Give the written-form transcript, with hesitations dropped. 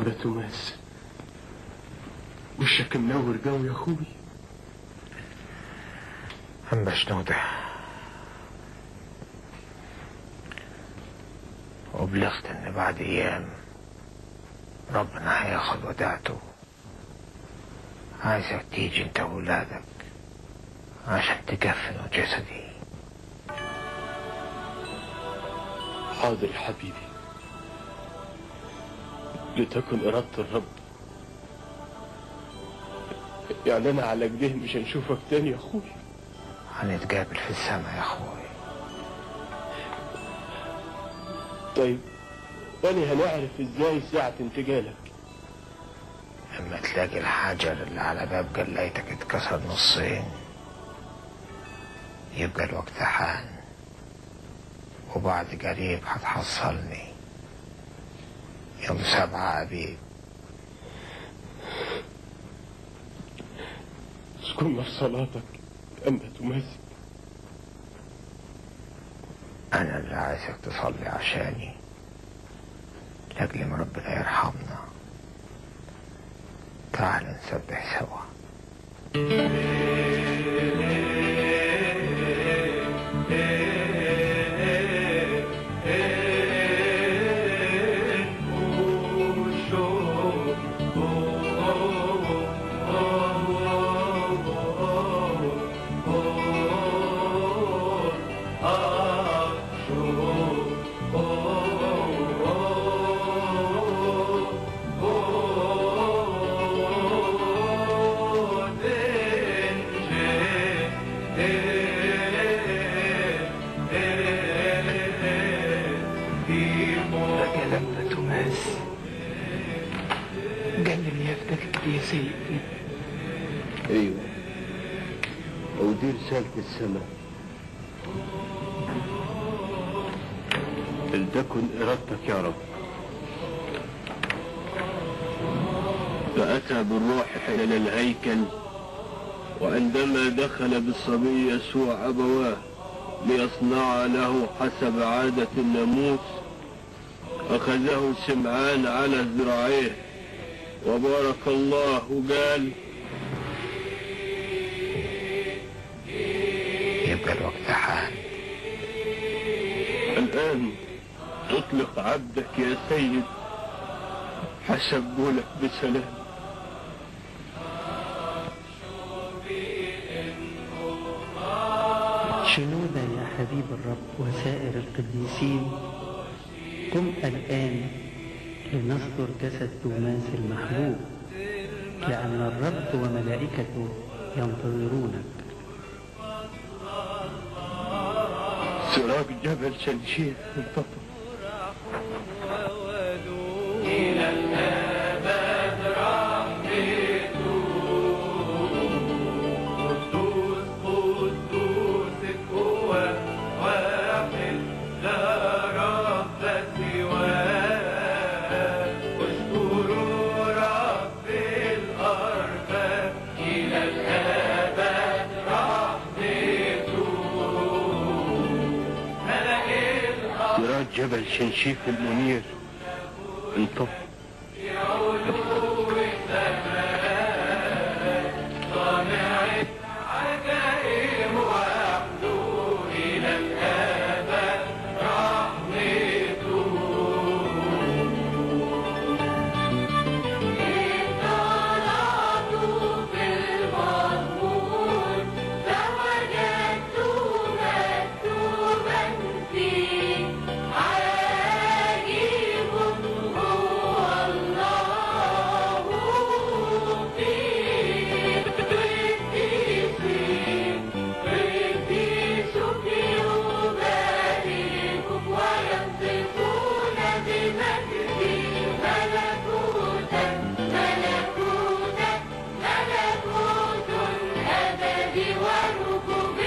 أنبا توماس، وشك منور قوي يا أخوي. أنبا شنودة، وبلغت إن بعد أيام ربنا هياخد وداعته. عايزك تيجي أنت وولادك عشان تكفنوا جسدي. حاضر يا حبيبي، لتكن إرادة الرب. يعني أنا على كده مش هنشوفك تاني يا أخوي؟ هنتقابل في السماء يا أخوي. طيب وأنا هنعرف إزاي ساعة انتقالك؟ لما تلاقي الحجر اللي على باب جليتك اتكسر نصين يبقى الوقت حان، وبعد قريب هتحصلني يوم 7 أبيب. اسكننا في صلاتك أنبا توماس. أنا اللي عايزك تصلي عشاني لأجل ما ربنا يرحمنا. تعال نسبح سوا. ايوه، ودي رسالة السماء. لتكن ارادتك يا رب. فأتى بالروح إلى الهيكل، وعندما دخل بالصبي يسوع أبواه ليصنع له حسب عادة الناموس، أخذه سمعان على ذراعيه وبارك الله وقال: يبقى الوقت حان. الآن تطلق عبدك يا سيد حسب قولك بسلام. شنودة يا حبيب الرب وسائر القديسين، قم الآن لنصدر جسد توماس المحبوب، لأن الرب وملائكته ينتظرونك. سراج جبل شنشير انتظر. جبل شنشيف المنير انطفى. ملكوت أبدي وركوب